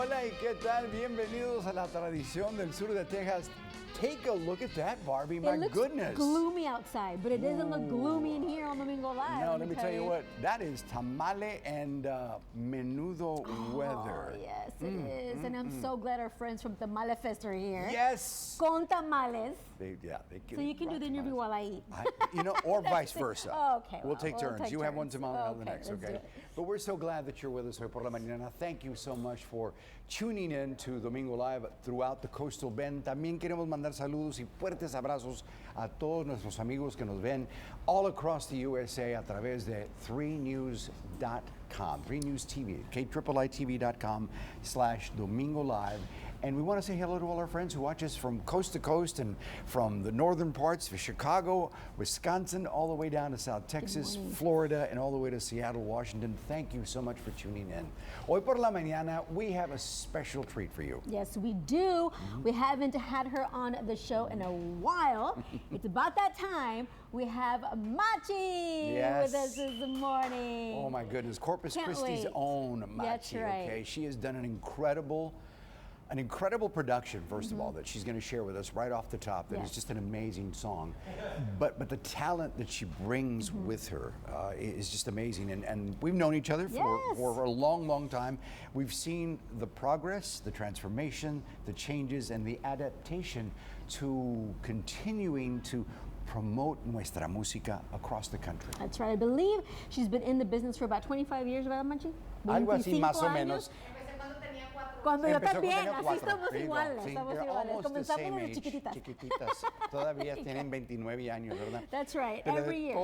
Hola, ¿y qué tal? Bienvenidos a la tradición del sur de Texas. Take a look at that, Barbie. My goodness. It looks gloomy outside, but it doesn't look gloomy in here on Domingo Live. No, let me tell you what. That is tamale and menudo weather. Oh, yes, it is. And I'm so glad our friends from Tamale Fest are here. Yes. Con tamales. They So you can do the interview while I eat. Or vice versa. Oh, okay. We'll take turns. You have one tamale, I'll have the Okay, next, let's okay? do it. But we're so glad that you're with us hoy por la mañana. Thank you so much for tuning in to Domingo Live throughout the coastal bend. También queremos mandar saludos y fuertes abrazos a todos nuestros amigos que nos ven all across the USA a través de 3news.com, 3News TV, KIIITV.com/Domingo Live. And we want to say hello to all our friends who watch us from coast to coast and from the northern parts of Chicago, Wisconsin, all the way down to South Texas, Florida, and all the way to Seattle, Washington. Thank you so much for tuning in. Hoy por la mañana, we have a special treat for you. Yes, we do. We haven't had her on the show in a while. It's about that time. We have Machi with us this morning. Oh my goodness, Corpus Christi's own Machi. That's right. Okay, she has done an incredible production, first of all, that she's going to share with us right off the top. That is just an amazing song. But the talent that she brings with her is just amazing. And we've known each other for a long, long time. We've seen the progress, the transformation, the changes, and the adaptation to continuing to promote nuestra música across the country. That's right. I believe she's been in the business for about 25 years, ¿verdad, Machi? Algo así, más o menos. Cuando yo también, así 4. estamos iguales, Estamos comenzamos desde chiquititas. Chiquititas, todavía tienen 29 años, ¿verdad? That's right, Pero every year.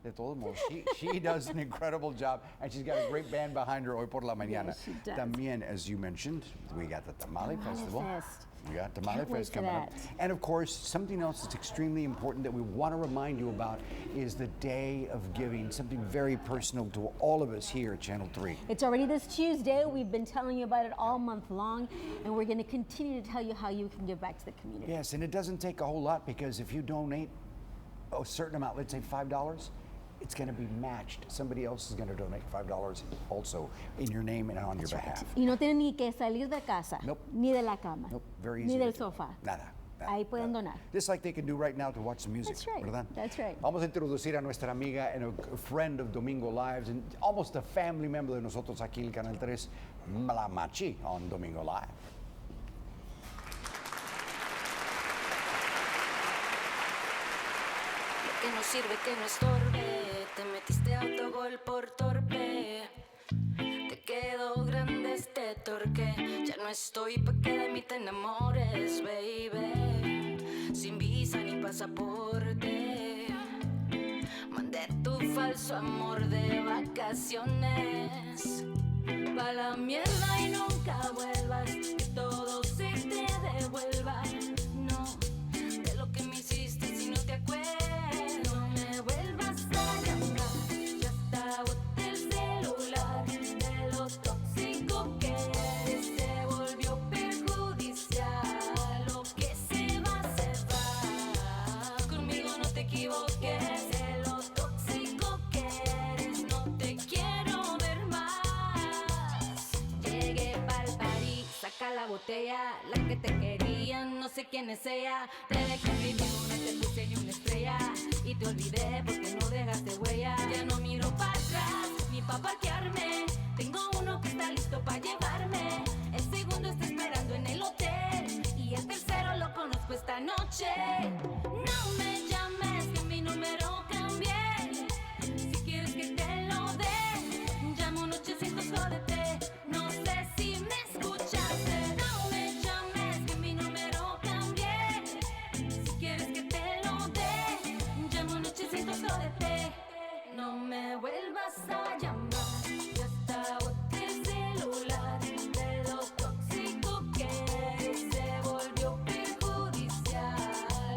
De todos modos, she does an incredible job, and she's got a great band behind her hoy por la mañana. Yes, she does. También, as you mentioned, we got the Tamale Festival. Fest. We got Tamale Can't wait Fest for coming up. that. And of course, something else that's extremely important that we want to remind you about is the Day of Giving, something very personal to all of us here at Channel 3. It's already this Tuesday. We've been telling you about it all month long, and we're going to continue to tell you how you can give back to the community. Yes, and it doesn't take a whole lot, because if you donate a certain amount, let's say $5, it's going to be matched. Somebody else is going to donate $5 also in your name and on your behalf. Y no tienen ni que salir de casa, ni de la cama, Very easy. ni del sofá. Nada. Ahí pueden donar. Just like they can do right now to watch the music. That's right. ¿Verdad? That's right. Vamos a introducir a nuestra amiga and a friend of Domingo Lives and almost a family member de nosotros aquí en el Canal 3, la Machi on Domingo Live. Que no sirve, que no estorbe, te metiste autogol por torpe. Te quedó grande este torque, ya no estoy pa' que de mí te enamores, baby. Sin visa ni pasaporte, mandé tu falso amor de vacaciones pa' la mierda y nunca vuelvas, que todo se te devuelva. No, de lo que me hiciste si no te acuerdas. La botella, la que te quería, no sé quién es ella. Te dejé en review, no te puse ni una estrella. Y te olvidé porque no dejaste huella. Ya no miro para atrás, ni pa' parquearme. Tengo uno que está listo para llevarme. El segundo está esperando en el hotel. Y el tercero lo conozco esta noche. No me llames, que mi número cambié. Si quieres que te lo dé, llamo un 800, jódete. No sé si me escuchaste. No me vuelvas a llamar, ya está boté el celular. De lo tóxico que eres se volvió perjudicial.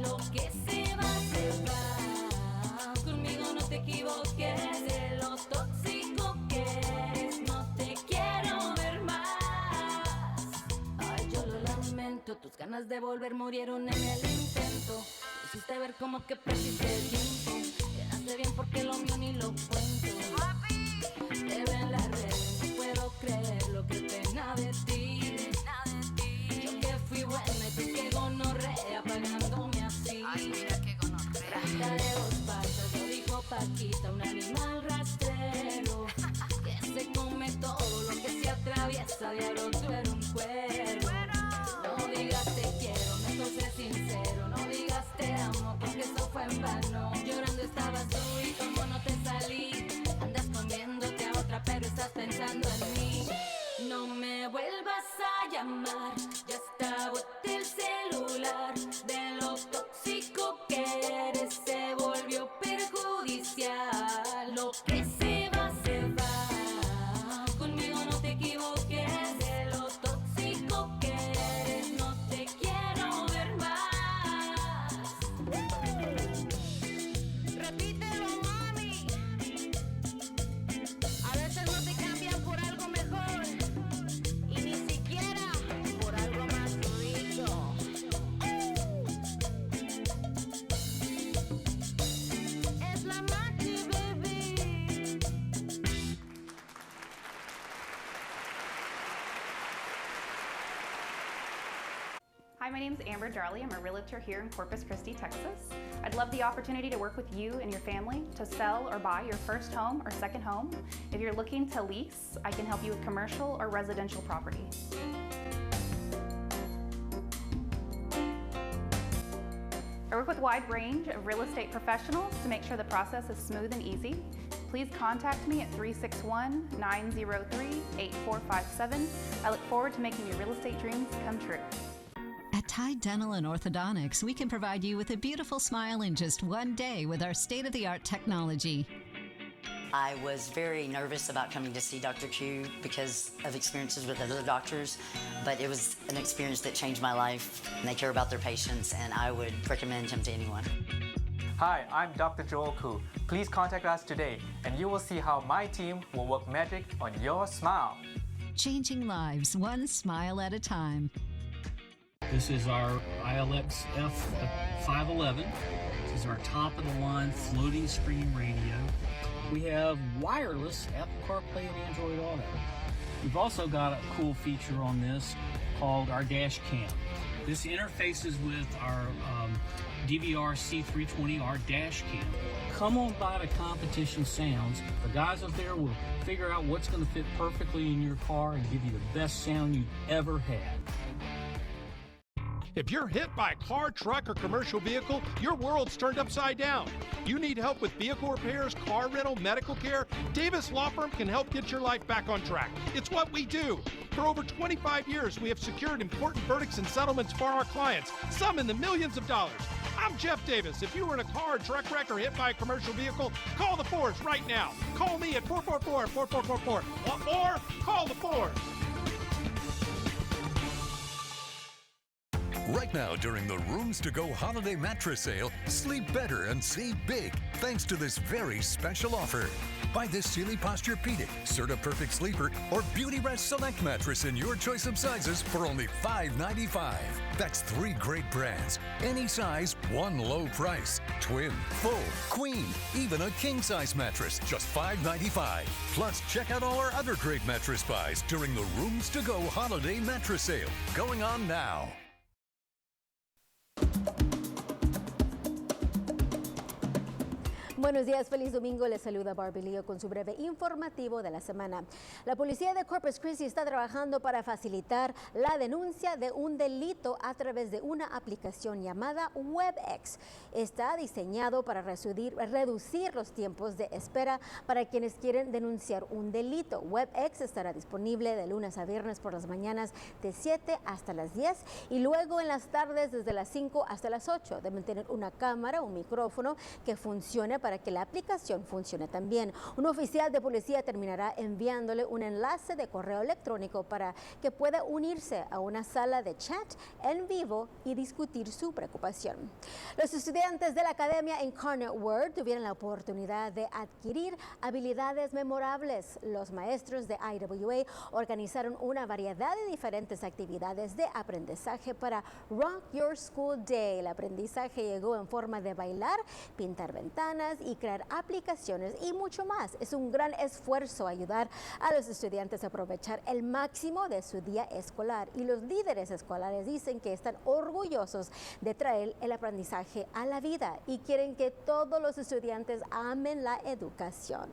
Lo que se va, conmigo no te equivoques. De lo tóxico que eres, no te quiero ver más. Ay, yo lo lamento, tus ganas de volver murieron en el intento. Hiciste ver como que perdiste el tiempo. Quedaste bien porque lo mío ni lo cuento. Te veo en las redes, no puedo creer lo que pena de pensando en mí. No me vuelvas a llamar, ya está boté el celular. De lo tóxico que eres se volvió perjudicial. Lo que se va, conmigo no te equivoques. De lo tóxico que eres no te quiero ver más. Repítelo, mami. A veces no te cambian por algo mejor y ni siquiera por algo más rico. Es la Machy, baby. Hi, my name is Amber Darley. I'm a realtor here in Corpus Christi, Texas. I'd love the opportunity to work with you and your family to sell or buy your first home or second home. If you're looking to lease, I can help you with commercial or residential property. I work with a wide range of real estate professionals to make sure the process is smooth and easy. Please contact me at 361-903-8457. I look forward to making your real estate dreams come true. At Tide Dental and Orthodontics, we can provide you with a beautiful smile in just one day with our state-of-the-art technology. I was very nervous about coming to see Dr. Q because of experiences with other doctors, but it was an experience that changed my life, and they care about their patients, and I would recommend him to anyone. Hi, I'm Dr. Joel Koo. Please contact us today, and you will see how my team will work magic on your smile. Changing lives, one smile at a time. This is our ILX F511. This is our top-of-the-line floating screen radio. We have wireless Apple CarPlay and Android Auto. We've also got a cool feature on this called our dash cam. This interfaces with our DVR C320R dash cam. Come on by to Competition Sounds. The guys up there will figure out what's going to fit perfectly in your car and give you the best sound you've ever had. If you're hit by a car, truck, or commercial vehicle, your world's turned upside down. You need help with vehicle repairs, car rental, medical care? Davis Law Firm can help get your life back on track. It's what we do. For over 25 years, we have secured important verdicts and settlements for our clients, some in the millions of dollars. I'm Jeff Davis. If you were in a car, truck wreck, or hit by a commercial vehicle, call the Force right now. Call me at 444-4444 or call the Force. Right now, during the Rooms to Go holiday mattress sale, sleep better and save big thanks to this very special offer. Buy this Sealy Posturepedic, Serta Perfect Sleeper, or Beauty Rest Select mattress in your choice of sizes for only $5.95. That's 3 great brands, any size, one low price. Twin, full, queen, even a king-size mattress, just $5.95. Plus, check out all our other great mattress buys during the Rooms to Go holiday mattress sale, going on now. Buenos días, feliz domingo. Les saluda Barbie Leo con su breve informativo de la semana. La policía de Corpus Christi está trabajando para facilitar la denuncia de un delito a través de una aplicación llamada WebEx. Está diseñado para reducir los tiempos de espera para quienes quieren denunciar un delito. WebEx estará disponible de lunes a viernes por las mañanas de 7 hasta las 10 y luego en las tardes desde las 5 hasta las 8. Deben tener una cámara, un micrófono que funcione para que la aplicación funcione también. Un oficial de policía terminará enviándole un enlace de correo electrónico para que pueda unirse a una sala de chat en vivo y discutir su preocupación. Los estudiantes de la Academia Incarnate Word tuvieron la oportunidad de adquirir habilidades memorables. Los maestros de IWA organizaron una variedad de diferentes actividades de aprendizaje para Rock Your School Day. El aprendizaje llegó en forma de bailar, pintar ventanas y crear aplicaciones y mucho más. Es un gran esfuerzo ayudar a los estudiantes a aprovechar el máximo de su día escolar y los líderes escolares dicen que están orgullosos de traer el aprendizaje a la vida y quieren que todos los estudiantes amen la educación.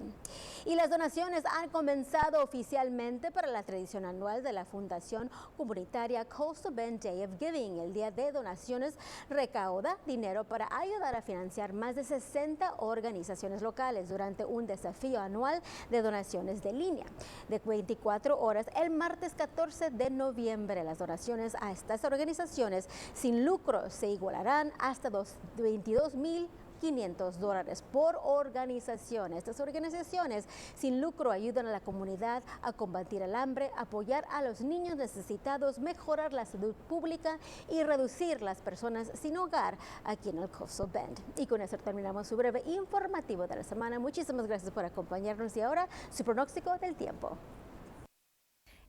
Y las donaciones han comenzado oficialmente para la tradición anual de la Fundación Comunitaria Coastal Bend Day of Giving. El día de donaciones recauda dinero para ayudar a financiar más de 60 horas organizaciones locales durante un desafío anual de donaciones de línea de 24 horas el martes 14 de noviembre. Las donaciones a estas organizaciones sin lucro se igualarán hasta $22,500 por organización. Estas organizaciones sin lucro ayudan a la comunidad a combatir el hambre, apoyar a los niños necesitados, mejorar la salud pública y reducir las personas sin hogar aquí en el Coastal Bend. Y con eso terminamos su breve informativo de la semana. Muchísimas gracias por acompañarnos y ahora su pronóstico del tiempo.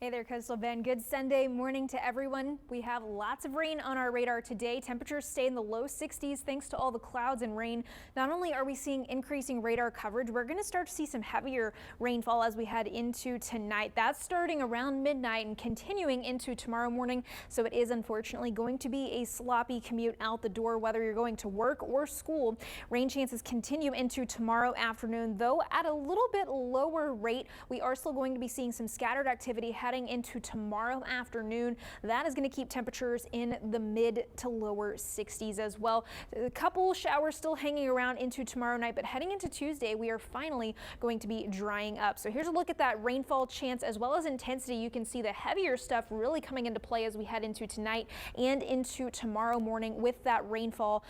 Hey there, Coastal Bend. Good Sunday morning to everyone. We have lots of rain on our radar today. Temperatures stay in the low 60s thanks to all the clouds and rain. Not only are we seeing increasing radar coverage, we're going to start to see some heavier rainfall as we head into tonight. That's starting around midnight and continuing into tomorrow morning. So it is unfortunately going to be a sloppy commute out the door, whether you're going to work or school. Rain chances continue into tomorrow afternoon, though at a little bit lower rate. We are still going to be seeing some scattered activity heading into tomorrow afternoon. That is going to keep temperatures in the mid to lower 60s as well. A couple showers still hanging around into tomorrow night, but heading into Tuesday, we are finally going to be drying up. So here's a look at that rainfall chance as well as intensity. You can see the heavier stuff really coming into play as we head into tonight and into tomorrow morning, with that rainfall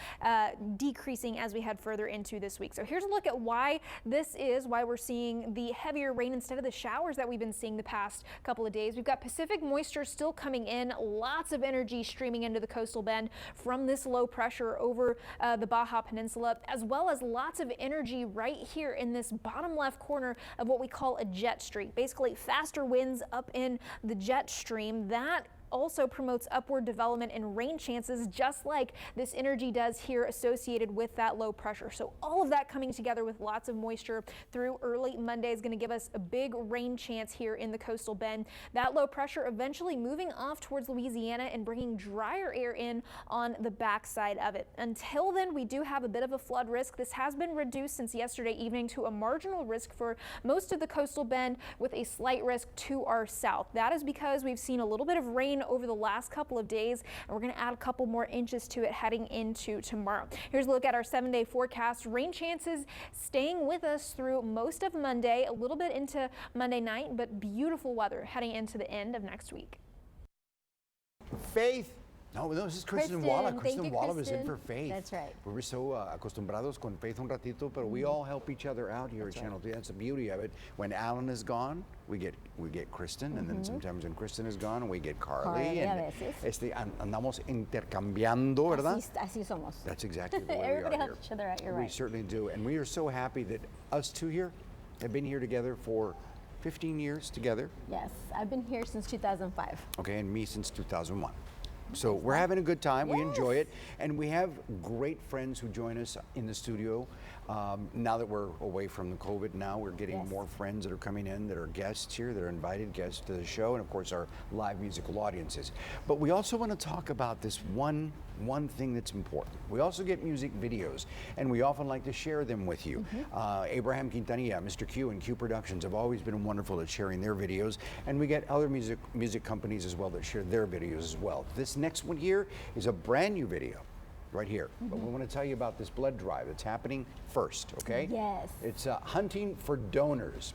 decreasing as we head further into this week. So here's a look at why we're seeing the heavier rain instead of the showers that we've been seeing the past couple of days. We've got Pacific moisture still coming in, lots of energy streaming into the Coastal Bend from this low pressure over the Baja Peninsula, as well as lots of energy right here in this bottom left corner of what we call a jet streak. Basically faster winds up in the jet stream. That also promotes upward development and rain chances, just like this energy does here associated with that low pressure. So all of that coming together with lots of moisture through early Monday is going to give us a big rain chance here in the Coastal Bend. That low pressure eventually moving off towards Louisiana and bringing drier air in on the backside of it. Until then, we do have a bit of a flood risk. This has been reduced since yesterday evening to a marginal risk for most of the Coastal Bend, with a slight risk to our south. That is because we've seen a little bit of rain over the last couple of days, and we're going to add a couple more inches to it heading into tomorrow. Here's a look at our 7-day forecast. Rain chances staying with us through most of Monday, a little bit into Monday night, but beautiful weather heading into the end of next week. Faith. No, this is Kristen Walla. Kristen Walla was in for Faith. That's right. We were so acostumbrados con Faith un ratito, but we all help each other out here at Channel 2. That's the beauty of it. When Alan is gone, we get Kristen, and then sometimes when Kristen is gone, we get Carly. And andamos intercambiando, ¿verdad? Así somos. That's exactly the way Everybody we are helps each other out. You're right. We certainly do, and we are so happy that us two here have been here together for 15 years together. Yes, I've been here since 2005. Okay, and me since 2001. So we're having a good time. Yes. We enjoy it, and we have great friends who join us in the studio. Now that we're away from the COVID, now we're getting more friends that are coming in that are guests here, that are invited guests to the show, and of course our live musical audiences. But we also want to talk about this one thing that's important. We also get music videos, and we often like to share them with you. Abraham Quintanilla, Mr. Q, and Q Productions have always been wonderful at sharing their videos, and we get other music companies as well that share their videos as well. This next one here is a brand new video right here. But we want to tell you about this blood drive that's happening first, okay? Yes. It's hunting for donors.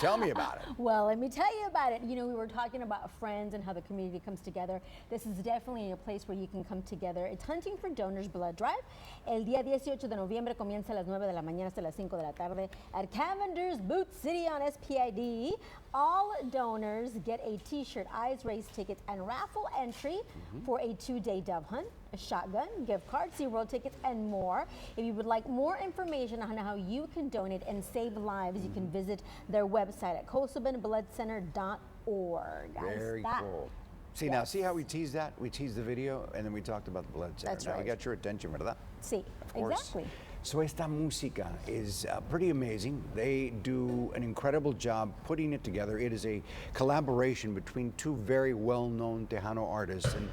Tell me about it. Well, let me tell you about it. You know, we were talking about friends and how the community comes together. This is definitely a place where you can come together. It's Hunting for Donors Blood Drive. El día 18 de noviembre comienza a las 9 de la mañana hasta las 5 de la tarde at Cavender's Boot City on SPID. All donors get a t-shirt, eyes raised tickets, and raffle entry for a 2-day dove hunt, a shotgun, gift card, SeaWorld tickets, and more. If you would like more information on how you can donate and save lives, you can visit their website at coastalbendbloodcenter.org. Very cool. See, now, see how we teased that? We teased the video, and then we talked about the blood center. That's now right. we got your attention, ¿verdad? Sí, Of course. exactly. So esta música is pretty amazing. They do an incredible job putting it together. It is a collaboration between two very well-known Tejano artists, and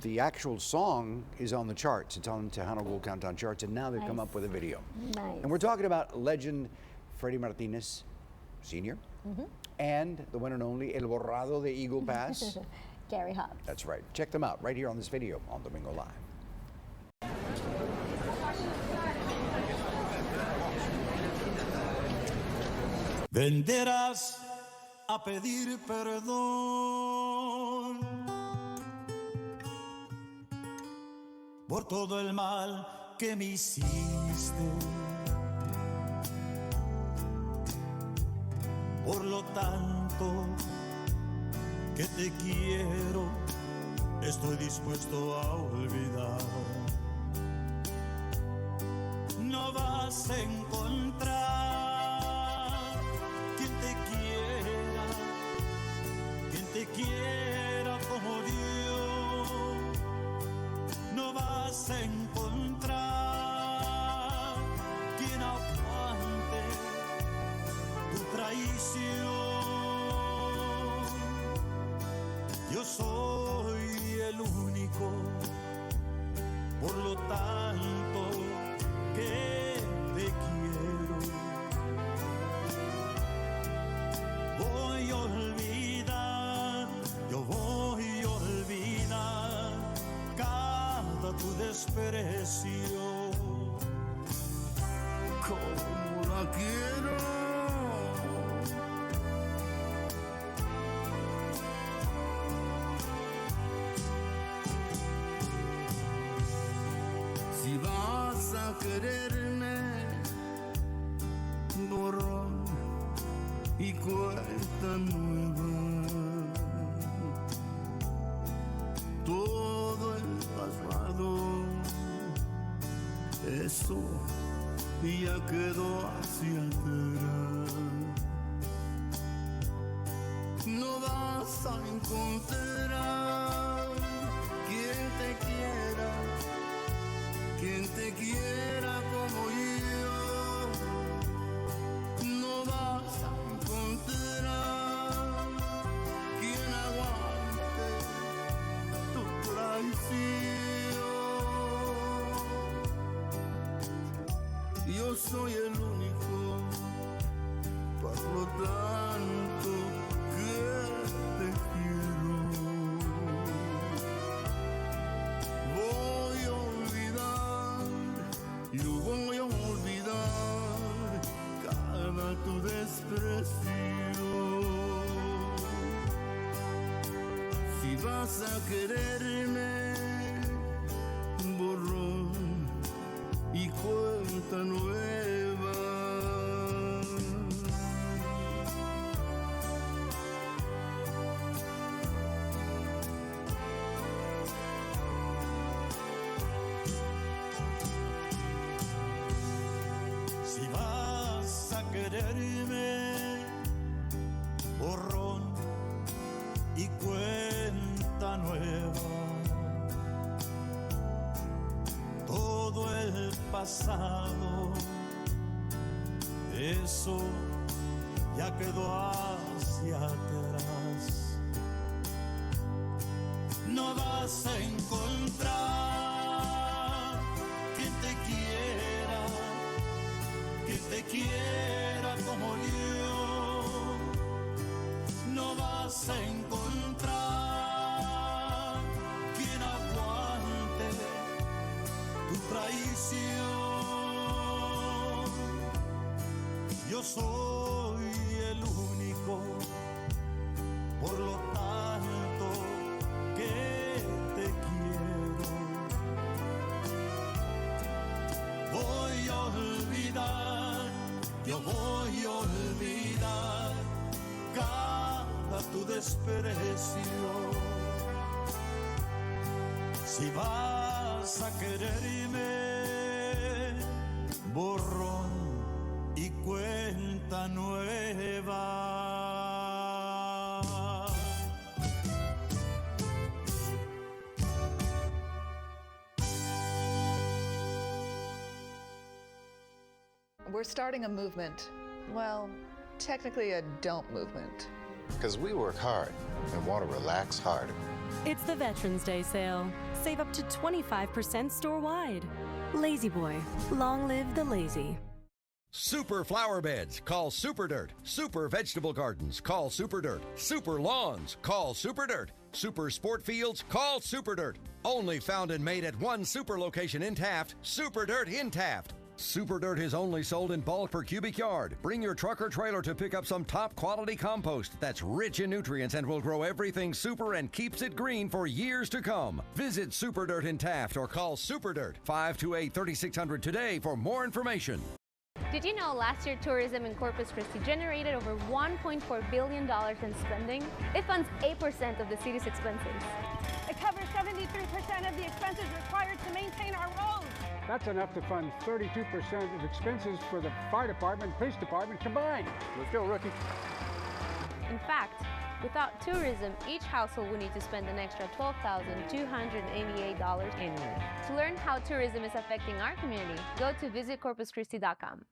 the actual song is on the charts. It's on Tejano Gold Countdown charts, and now they've come up with a video. Nice. And we're talking about legend Freddie Martinez Sr. and the one and only El Borrado de Eagle Pass. Gary Hobbs. That's right. Check them out right here on this video on Domingo Live. Venderás a pedir perdón por todo el mal que me hiciste, por lo tanto que te quiero, estoy dispuesto a olvidar. No vas a encontrar quien te quiera como Dios. No vas a encontrar quien aguante tu traición. Yo soy el único, por lo tanto que te quiero. Voy a olvidar, yo voy a olvidar cada tu desprecio. Como la quiero. Si vas a quererme, borrón y cuenta nueva. Todo el pasado, eso ya quedó hacia atrás. No vas a encontrar quien te quiera como yo. No vas a encontrar quien aguante tu traición. Yo soy el único, por lo tanto que te quiero. Voy a olvidar, yo voy a olvidar cada tu desprecio. Si vas a quererme, borrón y cuenta nueva. Si vas a quererme, borrón y cuenta nueva. Todo el pasado, eso ya quedó hacia atrás. No vas a encontrar quien te quiera como yo. No vas a encontrar quien aguante tu traición. Yo soy el único, por lo tanto que te quiero. Voy a olvidar, yo voy a olvidar cada tu desprecio. Si vas a quererme, borrón y cuenta nueva. We're starting a movement. Well, technically a don't movement. Because we work hard and want to relax harder. It's the Veterans Day sale. Save up to 25% store-wide. Lazy Boy. Long live the lazy. Super flower beds, call Super Dirt. Super vegetable gardens, call Super Dirt. Super lawns, call Super Dirt. Super sport fields, call Super Dirt. Only found and made at one super location in Taft, Super Dirt in Taft. Super Dirt is only sold in bulk per cubic yard. Bring your truck or trailer to pick up some top quality compost that's rich in nutrients and will grow everything super and keeps it green for years to come. Visit Super Dirt in Taft or call Super Dirt 528-3600 today for more information. Did you know last year tourism in Corpus Christi generated over $1.4 billion in spending? It funds 8% of the city's expenses. It covers 73% of the expenses required to maintain our roads. That's enough to fund 32% of expenses for the fire department and police department combined. Let's go, rookie. In fact, without tourism, each household would need to spend an extra $12,288 annually. To learn how tourism is affecting our community, go to visitcorpuschristi.com.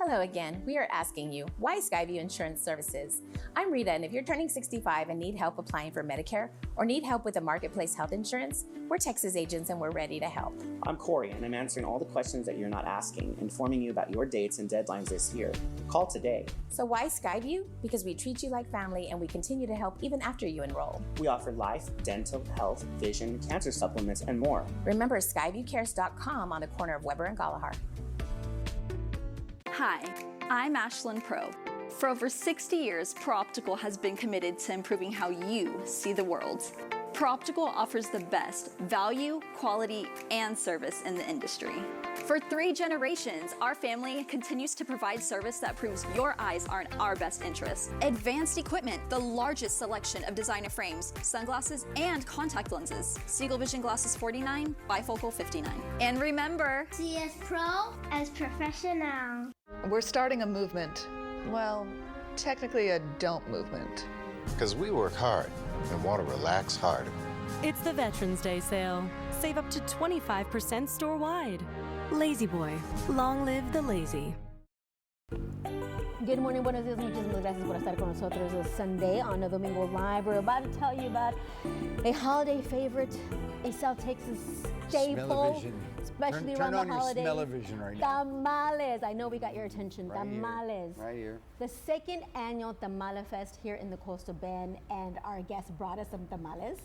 Hello again. We are asking you, why Skyview Insurance Services? I'm Rita, and if you're turning 65 and need help applying for Medicare or need help with a marketplace health insurance, we're Texas agents and we're ready to help. I'm Corey, and I'm answering all the questions that you're not asking, informing you about your dates and deadlines this year. Call today. So why Skyview? Because we treat you like family and we continue to help even after you enroll. We offer life, dental, health, vision, cancer supplements, and more. Remember SkyviewCares.com on the corner of Weber and Galahar. Hi, I'm Ashlyn Pro. For over 60 years, ProOptical has been committed to improving how you see the world. ProOptical offers the best value, quality, and service in the industry. For 3 generations, our family continues to provide service that proves your eyes are in our best interest. Advanced equipment, the largest selection of designer frames, sunglasses, and contact lenses. Seagull Vision Glasses 49, bifocal 59. And remember, CS Pro as professional. We're starting a movement. Well, technically a don't movement. Because we work hard and want to relax harder. It's the Veterans Day sale. Save up to 25% store-wide. Lazy Boy, long live the lazy. Good morning, buenos días, muchísimas gracias por estar con nosotros this Sunday on the Domingo Live. We're about to tell you about a holiday favorite, a South Texas staple, especially turn around on the holidays. Your smell-o-vision right now. Tamales. I know we got your attention. Right Tamales. Here, right here. The second annual Tamale Fest here in the Coastal Bend, and our guest brought us some tamales.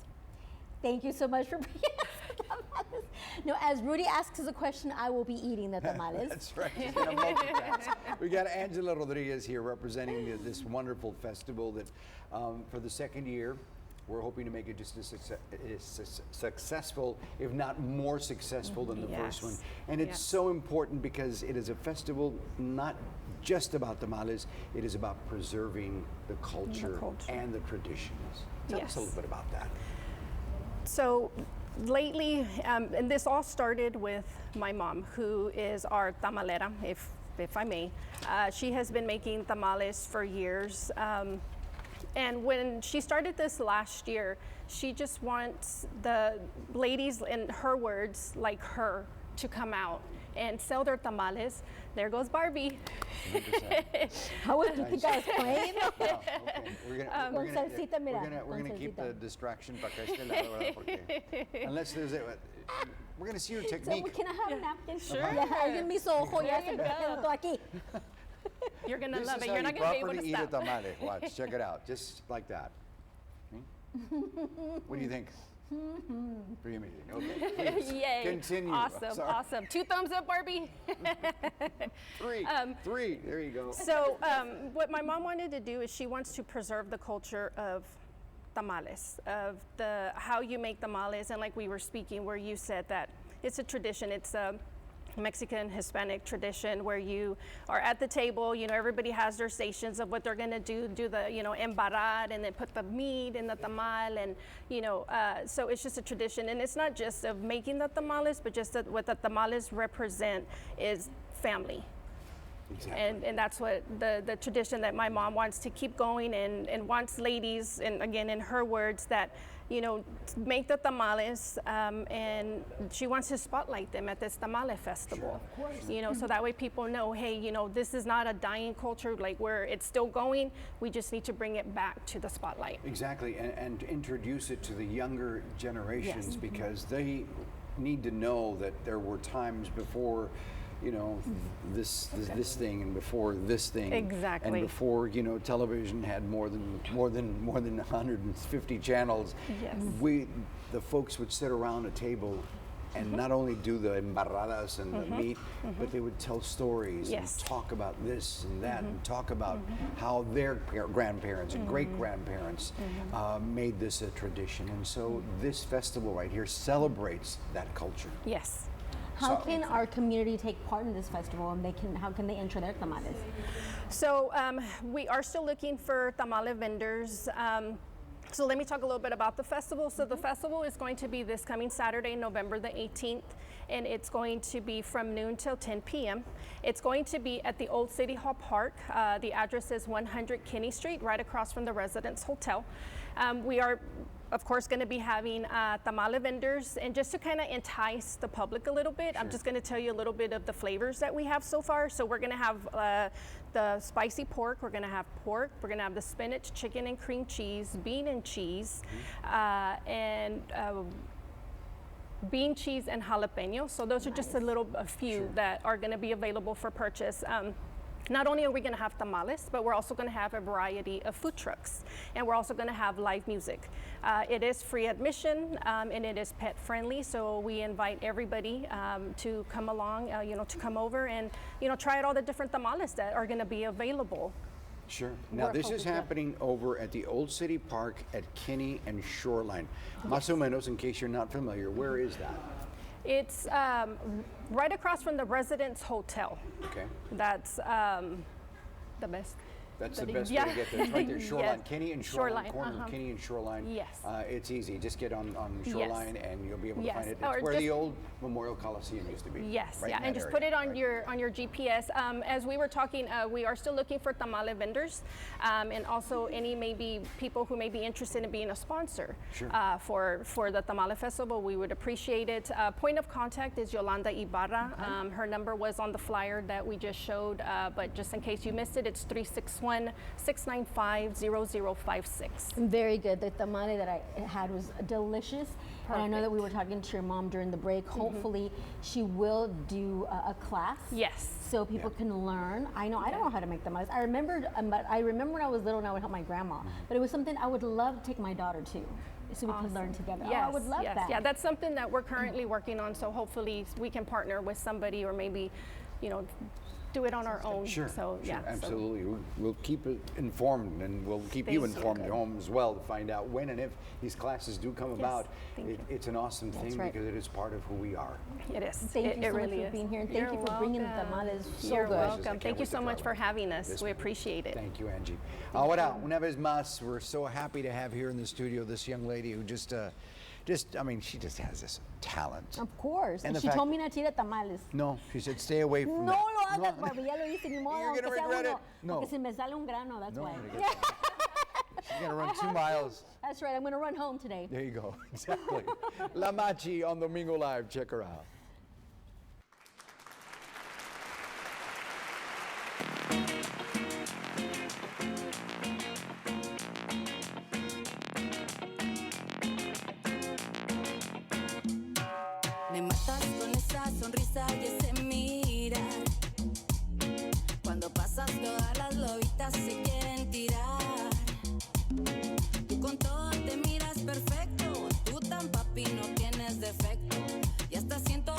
Thank you so much for bringing us the tamales. No, as Rudy asks us a question, I will be eating the tamales. That's right. She's gonna multitask. We got Angela Rodriguez here representing this wonderful festival that, for the second year, we're hoping to make it just as successful, if not more successful than the first one. And it's so important because it is a festival not just about tamales, it is about preserving the culture and the traditions. Tell us a little bit about that. So lately, and this all started with my mom, who is our tamalera, if I may. She has been making tamales for years. And when she started this last year, she just wants the ladies, in her words, like her, to come out and sell their tamales. There goes Barbie. How would you think I was playing? Okay. We're gonna keep the distraction para que esté lado, ¿verdad? Porque unless there's we're gonna see your technique. So can I have a napkin? Sure. Alguien me hizo ojo, ya se me quedó aquí. You're gonna love it. You're not gonna be able to eat stop. a tamale. Watch, check it out, just like that. What do you think? Pretty amazing. Okay, please. Yay. Continue. Awesome. 2 thumbs up, Barbie. 3. There you go. So what my mom wanted to do is she wants to preserve the culture of tamales, of how you make tamales, and like we were speaking, where you said that it's a tradition. It's a Mexican Hispanic tradition where you are at the table, everybody has their stations of what they're going to do the, embarrar, and then put the meat in the tamal, and, so it's just a tradition. And it's not just of making the tamales, but just that what the tamales represent is family. Exactly. And that's what the tradition that my mom wants to keep going, and wants ladies, and again, in her words, that, make the tamales, and she wants to spotlight them at this tamale festival. Sure, so that way people know, hey, this is not a dying culture, like where it's still going. We just need to bring it back to the spotlight. Exactly, and introduce it to the younger generations, because they need to know that there were times before this thing, and before this thing, exactly, and before television had more than 150 channels. Yes. The folks would sit around a table and not only do the embarradas and the meat, but they would tell stories and talk about this and that and talk about how their grandparents and great-grandparents made this a tradition. And so this festival right here celebrates that culture. Yes. How can our community take part in this festival, and how can they enter their tamales? So we are still looking for tamale vendors. So let me talk a little bit about the festival. So the festival is going to be this coming Saturday, November the 18th, and it's going to be from noon till 10 p.m. It's going to be at the Old City Hall Park. The address is 100 Kinney Street, right across from the Residence Hotel. We are, of course, going to be having tamale vendors, and just to kind of entice the public a little bit, I'm just going to tell you a little bit of the flavors that we have so far. So we're going to have the spicy pork, we're going to have pork, we're going to have the spinach, chicken and cream cheese, bean and cheese, and bean cheese and jalapeno. So those are just a few that are going to be available for purchase. Not only are we going to have tamales, but we're also going to have a variety of food trucks, and we're also going to have live music. It is free admission, and it is pet friendly, so we invite everybody to come along, to come over and, try out all the different tamales that are going to be available. Sure. Now this is happening over at the Old City Park at Kinney and Shoreline. Más o menos, in case you're not familiar, where is that? It's right across from the Residence Hotel. Okay. That's the best. That's the best way to get there. It's right there, Shoreline. Yes. Kinney and Shoreline, corner of Kinney and Shoreline. Yes. It's easy. Just get on Shoreline and you'll be able to find it. Or It's where the old Memorial Coliseum used to be. Yes, right and just area. put it on your GPS. As we were talking, we are still looking for tamale vendors, and also any maybe people who may be interested in being a sponsor for the Tamale Festival. We would appreciate it. Point of contact is Yolanda Ibarra. Her number was on the flyer that we just showed, but just in case you missed it, it's 361-695-0056. Very good. The tamale that I had was delicious. And I know that we were talking to your mom during the break. Hopefully she will do a class. Yes. So people can learn. I know I don't know how to make tamales. I remember when I was little and I would help my grandma. But it was something I would love to take my daughter to, so we could learn together. Yes, I would love that. Yeah, that's something that we're currently working on. So hopefully we can partner with somebody, or maybe, do it on our own. Sure, yeah, absolutely. We'll keep it informed, and we'll keep you informed at home as well to find out when and if these classes do come about. It's an awesome thing because it is part of who we are. It is. Thank you so much for being here, and thank you for bringing the tamales. You're welcome. Thank you so much for having us. We appreciate it. Thank you, Angie. Ahora, una vez más, we're so happy to have here in the studio this young lady who I mean, she just has this talent. Of course. And she told me not to eat at tamales. No, she said stay away from No that. lo hagas, Barbie, ya lo hice, ni modo. You're going to regret it. No. Porque si me sale un grano, that's why. She's going to run 2 miles. That's right, I'm going to run home today. There you go, exactly. La Machi on Domingo Live, check her out. Me matas con esa sonrisa y ese mirar. Cuando pasas todas las lobitas se quieren tirar. Tú con todo te miras perfecto. Tú tan papi no tienes defecto. Y hasta siento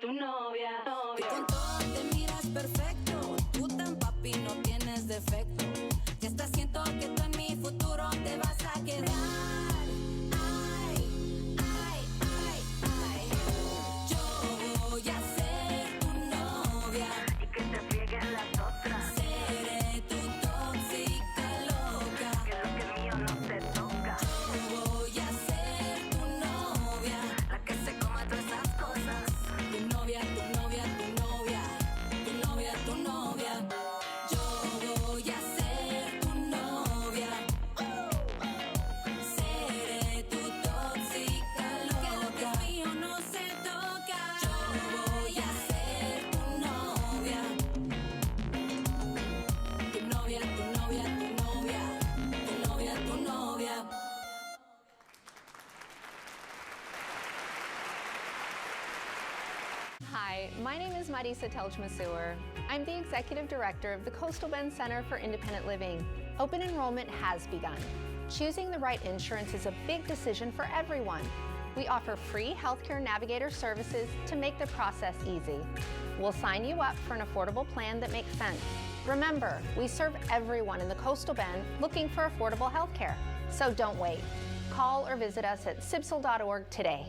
tu novia. Que con todo te miras perfecto, tú tan papi no tienes defecto. Ya hasta siento que tú en mi futuro te vas a quedar. Ay, ay, ay, ay. Yo voy a ser tu novia y que te frieguen las otras. Seré tu tóxica loca, que lo que mío no te toca. Yo voy a ser tu novia, la que se coma todas esas cosas. Tu novia, tu novia, tu novia, tu novia, tu novia. Yo voy a ser tu novia. Seré tu tóxica loca, que lo que es mío no se toca. Yo voy a ser tu novia. Tu novia, tu novia, tu novia. Tu novia, tu novia. Hi, my name is Marisa Telch-Masur. I'm the Executive Director of the Coastal Bend Center for Independent Living. Open enrollment has begun. Choosing the right insurance is a big decision for everyone. We offer free healthcare navigator services to make the process easy. We'll sign you up for an affordable plan that makes sense. Remember, we serve everyone in the Coastal Bend looking for affordable healthcare. So don't wait. Call or visit us at sibsel.org today.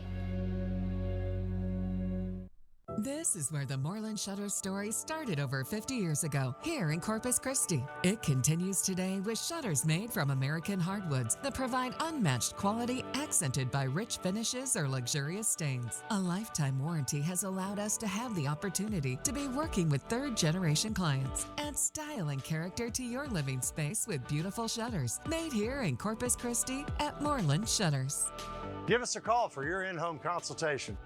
This is where the Moreland Shutters story started over 50 years ago, here in Corpus Christi. It continues today with shutters made from American hardwoods that provide unmatched quality accented by rich finishes or luxurious stains. A lifetime warranty has allowed us to have the opportunity to be working with third-generation clients. Add style and character to your living space with beautiful shutters made here in Corpus Christi at Moreland Shutters. Give us a call for your in-home consultation.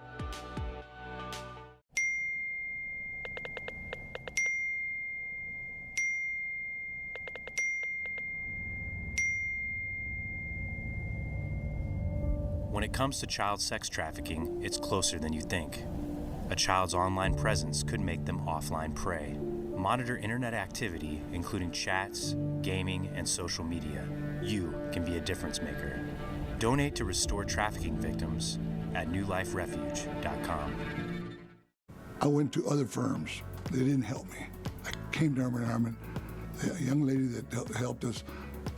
When it comes to child sex trafficking, it's closer than you think. A child's online presence could make them offline prey. Monitor internet activity, including chats, gaming, and social media. You can be a difference maker. Donate to restore trafficking victims at newliferefuge.com. I went to other firms. They didn't help me. I came to Arm & Hammer. The young lady that helped us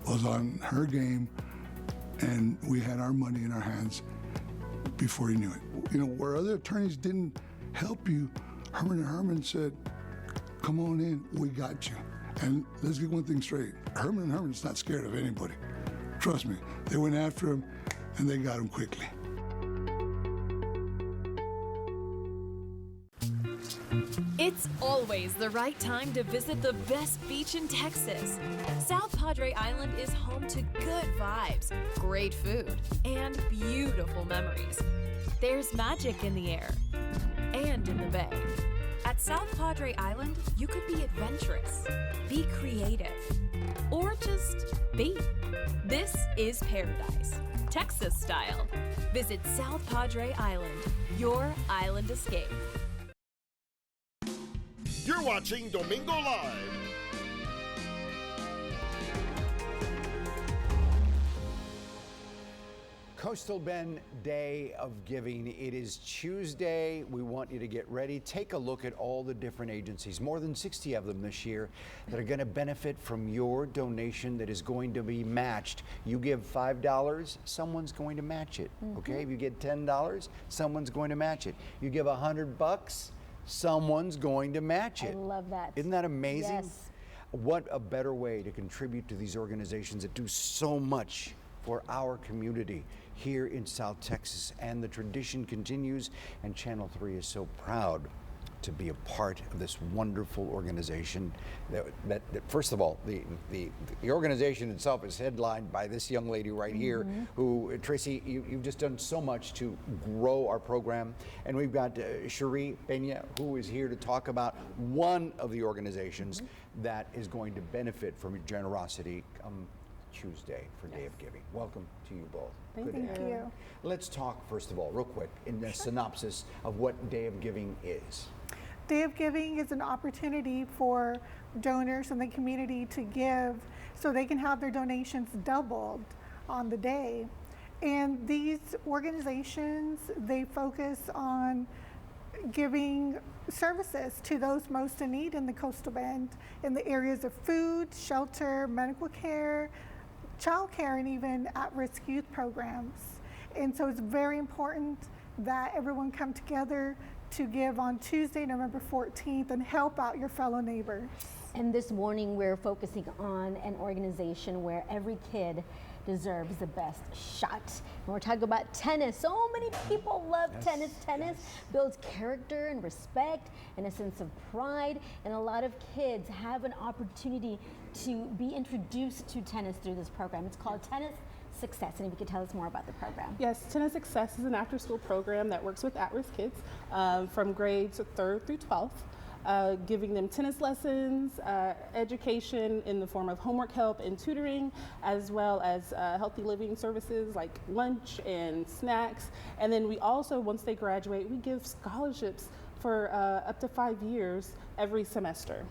was on her game, and we had our money in our hands before you knew it. You know, where other attorneys didn't help you, Herman & Herman said, come on in, we got you. And let's get one thing straight. Herman & Herman's not scared of anybody. Trust me, they went after him and they got him quickly. It's always the right time to visit the best beach in Texas. South Padre Island is home to good vibes, great food, and beautiful memories. There's magic in the air and in the bay. At South Padre Island, you could be adventurous, be creative, or just be. This is paradise, Texas style. Visit South Padre Island, your island escape. You're watching Domingo Live. Coastal Bend Day of Giving. It is Tuesday. We want you to get ready. Take a look at all the different agencies, more than 60 of them this year, that are going to benefit from your donation that is going to be matched. You give $5, someone's going to match it. Okay? If you get $10, someone's going to match it. You give $100, someone's going to match it. I love that. Isn't that amazing? Yes. What a better way to contribute to these organizations that do so much for our community here in South Texas. And the tradition continues, and Channel 3 is so proud to be a part of this wonderful organization. That first of all, the organization itself is headlined by this young lady right here, who, Tracy, you've just done so much to grow our program. And we've got Cherie Peña, who is here to talk about one of the organizations that is going to benefit from your generosity come Tuesday for Day of Giving. Welcome to you both. Thank you. Let's talk, first of all, real quick, in the synopsis of what Day of Giving is. Day of Giving is an opportunity for donors in the community to give so they can have their donations doubled on the day. And these organizations, they focus on giving services to those most in need in the Coastal Bend in the areas of food, shelter, medical care, child care, and even at-risk youth programs. And so it's very important that everyone come together to give on Tuesday, November 14th, and help out your fellow neighbors. And this morning we're focusing on an organization where every kid deserves the best shot. And we're talking about tennis. So many people love tennis. Tennis builds character and respect and a sense of pride. And a lot of kids have an opportunity to be introduced to tennis through this program. It's called Tennis Success. And if you could tell us more about the program. Yes, Tennis Success is an after-school program that works with at-risk kids from grades 3rd through 12th. Giving them tennis lessons, education in the form of homework help and tutoring, as well as healthy living services like lunch and snacks. And then we also, once they graduate, we give scholarships for up to 5 years every semester.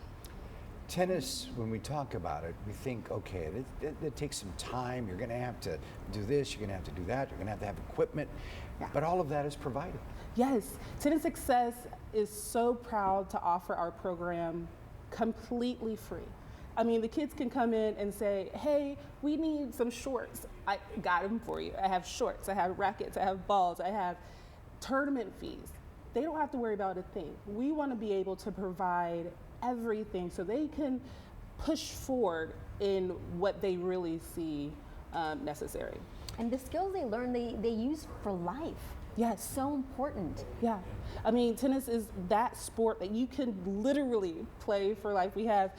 Tennis, when we talk about it, we think, okay, it takes some time. You're going to have to do this, you're going to have to do that, you're going to have equipment, but all of that is provided. Yes, Tennis Success is so proud to offer our program completely free. I mean, the kids can come in and say, hey, we need some shorts. I got them for you. I have shorts, I have rackets, I have balls, I have tournament fees. They don't have to worry about a thing. We want to be able to provide everything so they can push forward in what they really see necessary. And the skills they learn, they use for life. Yes. So important. Yeah. I mean, tennis is that sport that you can literally play for life. We have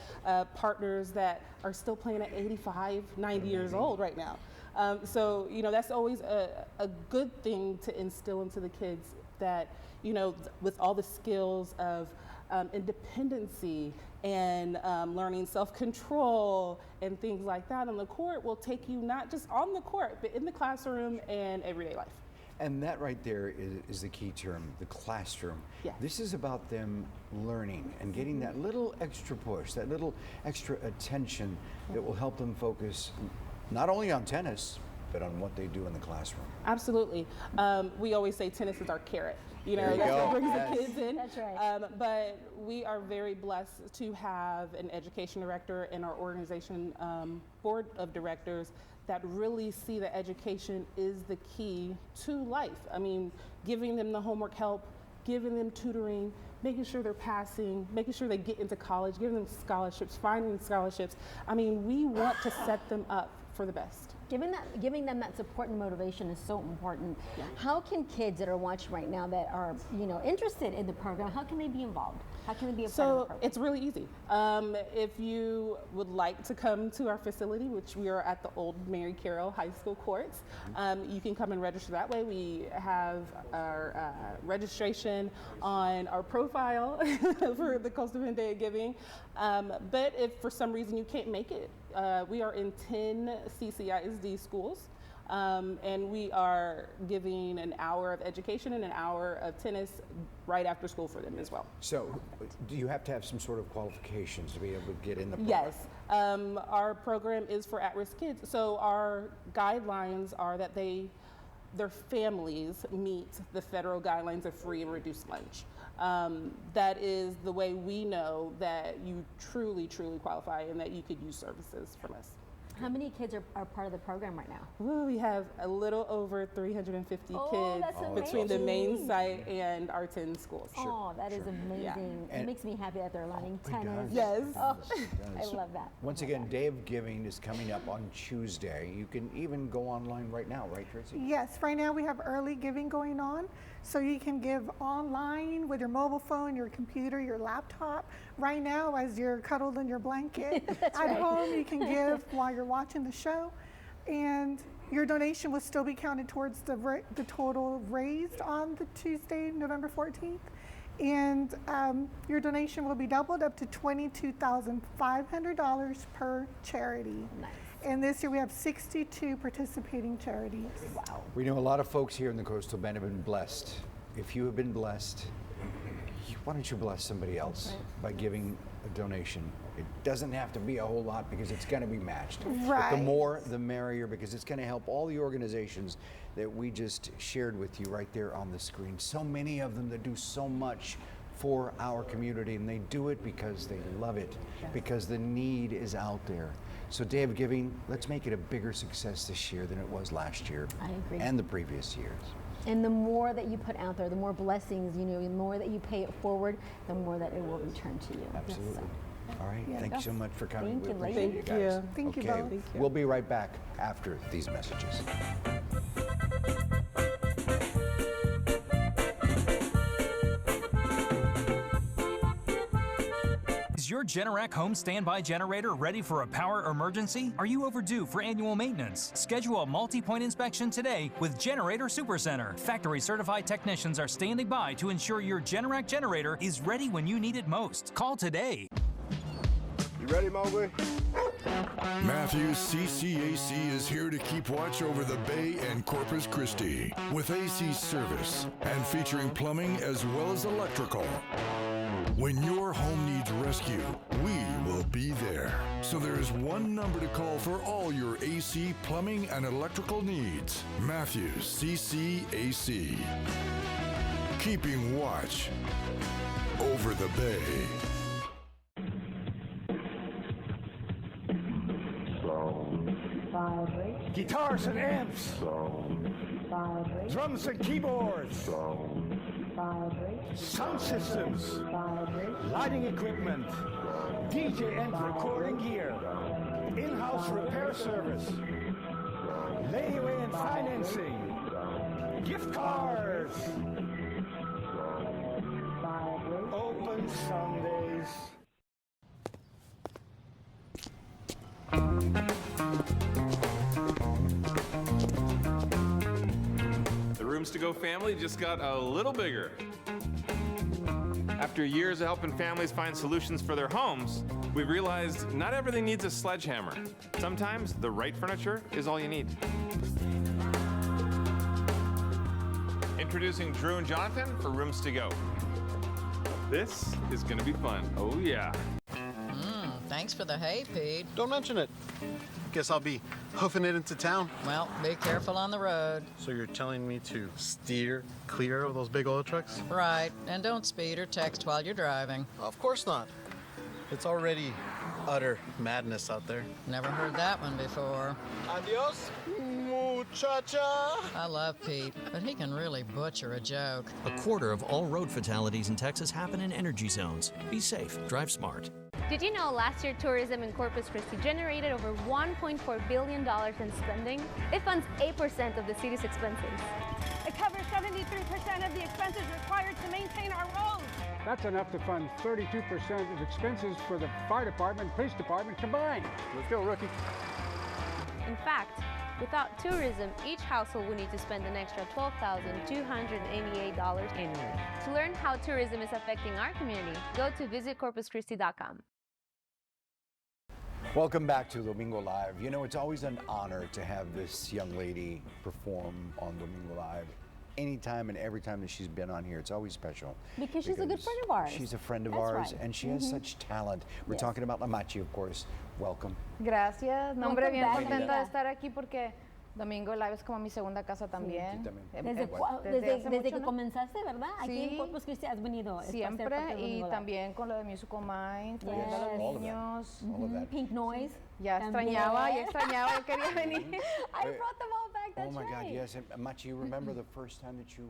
partners that are still playing at 85, 90 years old right now. So, you know, that's always a good thing to instill into the kids that, you know, with all the skills of independency and learning self-control and things like that on the court will take you not just on the court, but in the classroom and everyday life. And that right there is the key term, the classroom. Yes. This is about them learning and getting that little extra push, that little extra attention that will help them focus not only on tennis, but on what they do in the classroom. Absolutely. We always say tennis is our carrot. You know, that's what brings the kids in. That's right. But we are very blessed to have an education director in our organization board of directors that really see that education is the key to life. I mean, giving them the homework help, giving them tutoring, making sure they're passing, making sure they get into college, giving them scholarships, finding scholarships. I mean, we want to set them up for the best. Giving them that support and motivation is so important. Yeah. How can kids that are watching right now that are, you know, interested in the program, how can they be involved? How can they be a part of the program? It's really easy. If you would like to come to our facility, which we are at the old Mary Carroll High School courts, you can come and register that way. We have our registration on our profile for the Coastal Bend Day of Giving. But if for some reason you can't make it, we are in 10 CCISD schools. And we are giving an hour of education and an hour of tennis right after school for them as well. So do you have to have some sort of qualifications to be able to get in the program? Yes. Our program is for at-risk kids. So our guidelines are that their families meet the federal guidelines of free and reduced lunch. That is the way we know that you truly, truly qualify and that you could use services from us. How many kids are part of the program right now? Well, we have a little over 350 kids between the main site and our 10 schools. Oh, that is amazing. Yeah. It makes me happy that they're learning tennis. Yes. Oh, I love that. Once again, Day of Giving is coming up on Tuesday. You can even go online right now, right, Tracy? Yes, right now we have early giving going on. So you can give online with your mobile phone, your computer, your laptop. Right now, as you're cuddled in your blanket at home, you can give while you're watching the show. And your donation will still be counted towards the total raised on the Tuesday, November 14th. And your donation will be doubled up to $22,500 per charity. Nice. And this year we have 62 participating charities. Wow. We know a lot of folks here in the Coastal Bend have been blessed. If you have been blessed, why don't you bless somebody else by giving a donation? It doesn't have to be a whole lot because it's going to be matched. Right. But the more, the merrier, because it's going to help all the organizations that we just shared with you right there on the screen. So many of them that do so much for our community, and they do it because they love it, because the need is out there. So Day of Giving, let's make it a bigger success this year than it was last year. I agree. And the previous years. And the more that you put out there, the more blessings, the more that you pay it forward, the more that it will return to you. Absolutely. Yes, All right, Yeah. thank you so much for coming. Thank you, We appreciate ladies. you guys. Thank you Okay, both. Thank you. we'll be right back after these messages. Is your Generac home standby generator ready for a power emergency? Are you overdue for annual maintenance? Schedule a multi-point inspection today with Generator Supercenter. Factory certified technicians are standing by to ensure your Generac generator is ready when you need it most. Call today. You ready, Mowgli? Matthews CCAC is here to keep watch over the Bay and Corpus Christi with AC service and featuring plumbing as well as electrical. When your home needs rescue, we will be there. So there is one number to call for all your AC, plumbing, and electrical needs. Matthews CCAC. Keeping watch over the Bay. Guitars and amps. Drums and keyboards. Sound systems. Lighting equipment. DJ and recording gear. In-house repair service. Layaway and financing. Gift cards. Open Sundays. The Rooms to Go family just got a little bigger. After years of helping families find solutions for their homes, we've realized not everything needs a sledgehammer. Sometimes the right furniture is all you need. Introducing Drew and Jonathan for Rooms to Go. This is gonna be fun. Oh yeah. Thanks for the hay, Pete. Don't mention it. Guess I'll be hoofing it into town. Well, be careful on the road. So you're telling me to steer clear of those big oil trucks? Right, and don't speed or text while you're driving. Of course not. It's already utter madness out there. Never heard that one before. Adios, muchacha. I love Pete, but he can really butcher a joke. A quarter of all road fatalities in Texas happen in energy zones. Be safe, drive smart. Did you know last year tourism in Corpus Christi generated over $1.4 billion in spending? It funds 8% of the city's expenses. It covers 73% of the expenses required to maintain our roads. That's enough to fund 32% of expenses for the fire department and police department combined. Let's go, rookie. In fact, without tourism, each household would need to spend an extra $12,288 annually. To learn how tourism is affecting our community, go to visitcorpuschristi.com. Welcome back to Domingo Live. You know, it's always an honor to have this young lady perform on Domingo Live. Anytime and every time that she's been on here, it's always special. Because she's a good friend of ours. She's a friend of That's ours, right. and she has such talent. We're talking about Machi, of course. Welcome. Gracias. No, hombre, Welcome bien back, contenta amiga. de estar aquí porque Domingo Live es como mi segunda casa también. Desde hace que mucho, ¿no? comenzaste, ¿verdad? Aquí en Sí. Corpus Christi has venido. es para ser Siempre parte de y Domingo Live. también con lo de Musical Mind, trayendo a Yes. los All of that. niños. All of that. Pink Noise. Ya también. extrañaba, yo quería venir. I brought them all back, that's Oh my God, right. yes. And Machi, you remember the first time that you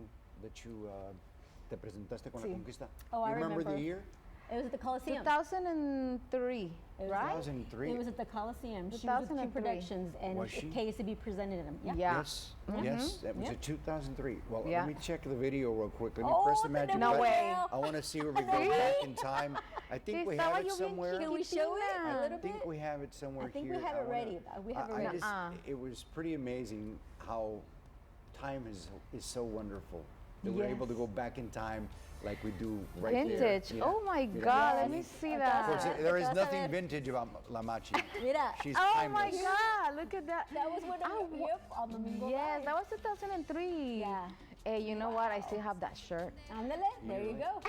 te presentaste con la Sí. conquista? Oh, I you remember remember. the year? It was at the Coliseum. 2003, right? 2003. It was at the Coliseum. She was with 2003. Q Productions, and Was she? KSB presented them. Yeah. Yes, Mhm. yes, that was Yeah. in 2003. Well, Yeah. let me check the video real quick. Let me Oh, press the magic no button. way. I want to see where we go No back way. in time. I think we Estaba have it yo bien somewhere. Can we show it a I little think bit? we have it somewhere I think here. we have it wanna- ready. We have it ready. It was pretty amazing how time is so wonderful. That we're able to go back in time like we do right there. Vintage. Yeah. Oh my Mira. God, let me see Of that. course, there is nothing vintage about La Machi. Mira. She's Oh timeless. my God, look at that. That was when on Domingo Yes, Live. that was 2003. Yeah. Hey, you know what? I still have that shirt. Ándale, there you go.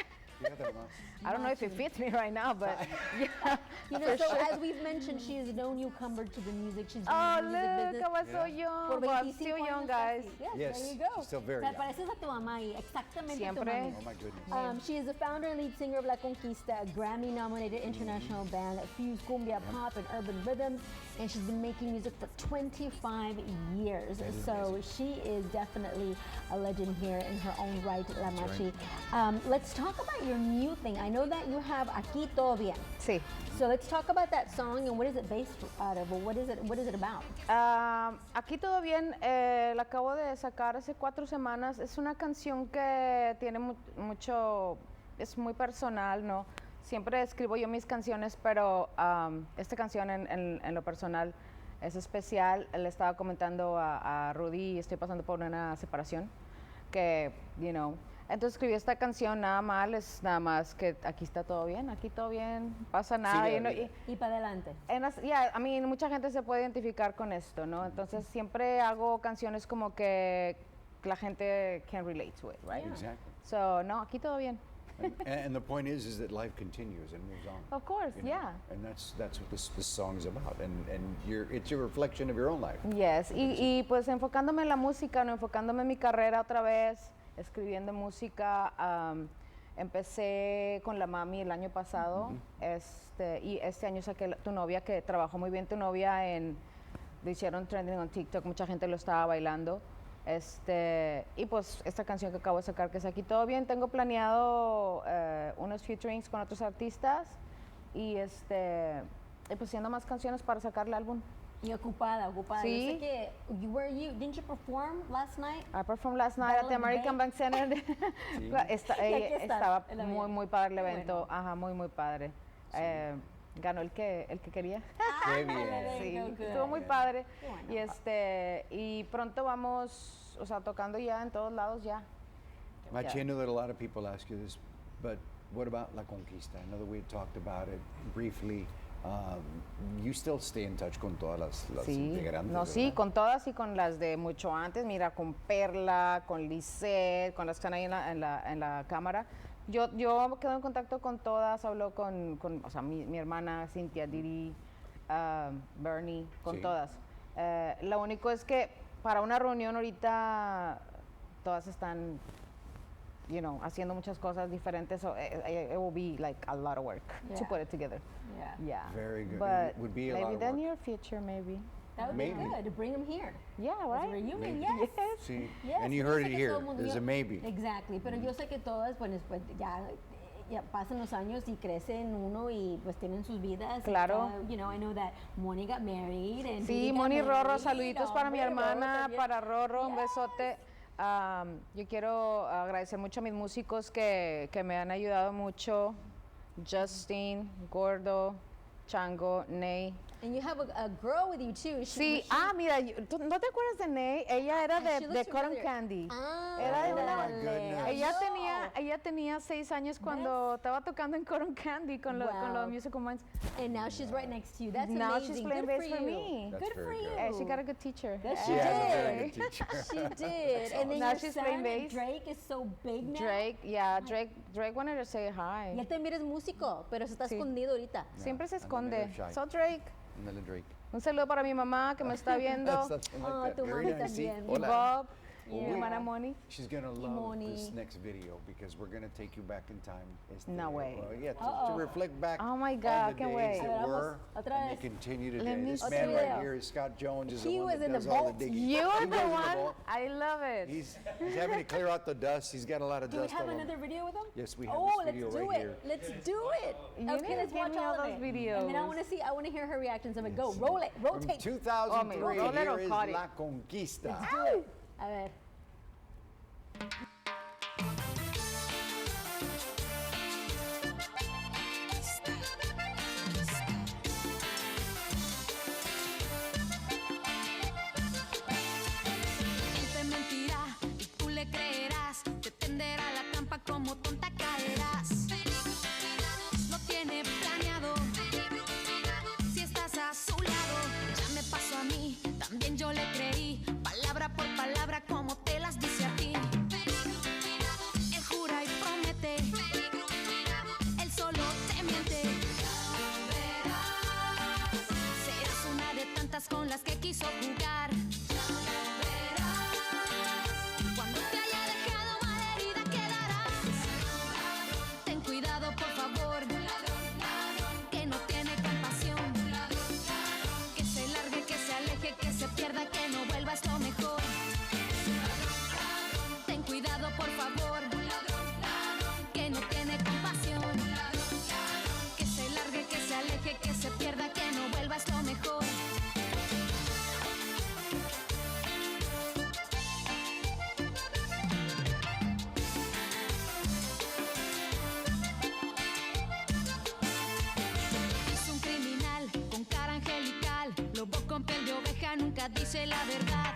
I don't know if it fits me right now, but yeah. You know, so as we've mentioned, she is no newcomer to the music. She's been in the music business. I was so young. Well, I'm still young, guys. Yes, there you go. She's still very young. Pareces a tu mamá y exactamente Siempre. tu mami. Oh my goodness. She is the founder and lead singer of La Conquista, a Grammy-nominated international band that fused cumbia, pop, and urban rhythms. And she's been making music for 25 years. So she is definitely a legend here in her own right, La Machi. Let's talk about your new thing. I know that you have Aquí Todo Bien. Sí. So let's talk about that song and what is it based out of? Or what is it about? Aquí Todo Bien, la acabo de sacar hace 4 semanas. Es una canción que tiene mucho, es muy personal, ¿no? Siempre escribo yo mis canciones, pero esta canción en lo personal es especial. Le estaba comentando a Rudy, estoy pasando por una separación, que, entonces escribí esta canción, nada más que aquí está todo bien, aquí todo bien, pasa nada. Y para adelante. Mucha gente se puede identificar con esto, ¿no? Entonces siempre hago canciones como que la gente can relate to it, right? Exactly. So, no, aquí todo bien. And the point is that life continues and moves on. Of course, yeah. And that's what this song is about. And it's a reflection of your own life. Yes, y pues enfocándome en la música, no enfocándome en mi carrera otra vez, escribiendo música. Empecé con La Mami el año pasado, y este año saqué Tu Novia, que trabajó muy bien Tu Novia, lo hicieron trending en TikTok, mucha gente lo estaba bailando. Y pues esta canción que acabo de sacar, que es Aquí Todo Bien, tengo planeado unos featurings con otros artistas y pues haciendo más canciones para sacar el álbum. Y ocupada. Sí. Yo sé que, didn't you perform last night? I performed last night at the American Bank Center. Sí. Estaba muy padre el evento, muy padre. Ganó el que quería. Qué bien. Sí, estuvo muy padre. Y pronto vamos, tocando ya en todos lados ya. Machi, I know that a lot of people ask you this, but what about La Conquista? I know that we had talked about it briefly. You still stay in touch con todas las integrantes. No, sí, con todas y con las de mucho antes. Mira, con Perla, con Lisette, con las que están ahí en la cámara. Yo quedo en contacto con todas, hablo con mi hermana Cintia, Didi, Bernie, con todas. Lo único es que para una reunión ahorita todas están, haciendo muchas cosas diferentes, so it will be like a lot of work to put it together. Yeah. Very good. But it would be a lot maybe of the work. near future, maybe. That would be good to bring them here. Yeah, right? As a reunion, Maybe. yes. Sí. Yes. And you Yo heard sé it que here. todo el mundo- There's a maybe. Exactly, pero yo sé que todas, pues después ya pasan los años y crecen uno y pues tienen sus vidas. Claro. I know that Moni got married. And Sí, Didi got Moni Rorro, married. saluditos para mi Hombre, Rorro hermana, también. para Rorro, un Yes. besote. Yo quiero agradecer mucho a mis músicos que me han ayudado mucho. Justin, Gordo, Chango, Ney. And you have a girl with you too. Sí, mira, ¿tú no te acuerdas de Ney? Ella era she looks de Cotton familiar. Candy. Era de una- goodness. Ella tenía 6 años cuando estaba tocando en Cotton Candy con los Musical Minds. And now she's right next to you. That's Now amazing. she's playing Good bass for for you. me. That's Good for very you. good. She got a good teacher. Yes, She she has a did. very good teacher. She did. And then Now your she's son, playing bass. Drake, is so big now. Drake wanted to say hi. Y él también es músico, pero se está escondido ahorita. Siempre se I'm esconde. very shy. So Drake, Ándale, Drake. un saludo para mi mamá que me está viendo. Something like that. tu Very mami nice. Sí. también. Y Hola. Bob, Well, mi hermana Moni. She's going to love Moni. this next video because we're going to take you back in time. No way. Well, yeah, to reflect back Oh my on God, the can't days wait. that A ver, were vamos, otra and they vez. continue Let today. me This see. man Otro right video. here, Scott Jones, is He the one was that in the does all vault. the digging. You He are was the in the one. vault. I love it. He's having to clear out the dust. He's got a lot of Do we dust have all over. another video with him? Yes, we have Oh, this video let's do right it. here. Let's do it. You Okay, need let's to give watch me all all of those it. videos. And then I want to hear her reactions of it. Go, roll it, From rotate. 2003, roll it here or is cut it. La Conquista. Let's do it. A ver. Él te mentirá y tú le creerás, te tenderá la trampa como tonta caerás. No tiene planeado, si estás a su lado, ya me pasó a mí, también yo le creí, palabra por palabra como te las dice a ti. con piel de oveja nunca dice la verdad.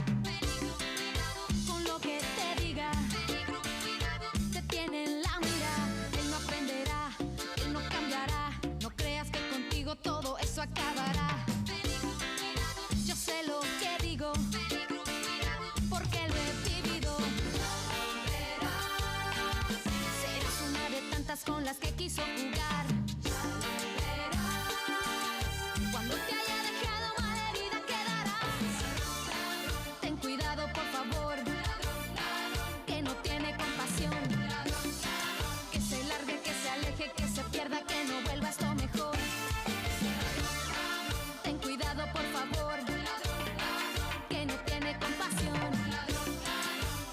Con lo que te diga, te tiene en la mira. Él no aprenderá, él no cambiará. No creas que contigo todo eso acabará. Yo sé lo que digo, porque lo he vivido. Serás una de tantas con las que quiso jugar. Cuando te haya dejado malherida quedarás. Ten cuidado por favor, que no tiene compasión. Que se largue, que se aleje, que se pierda, que no vuelva, es lo mejor. Ten cuidado por favor, que no tiene compasión.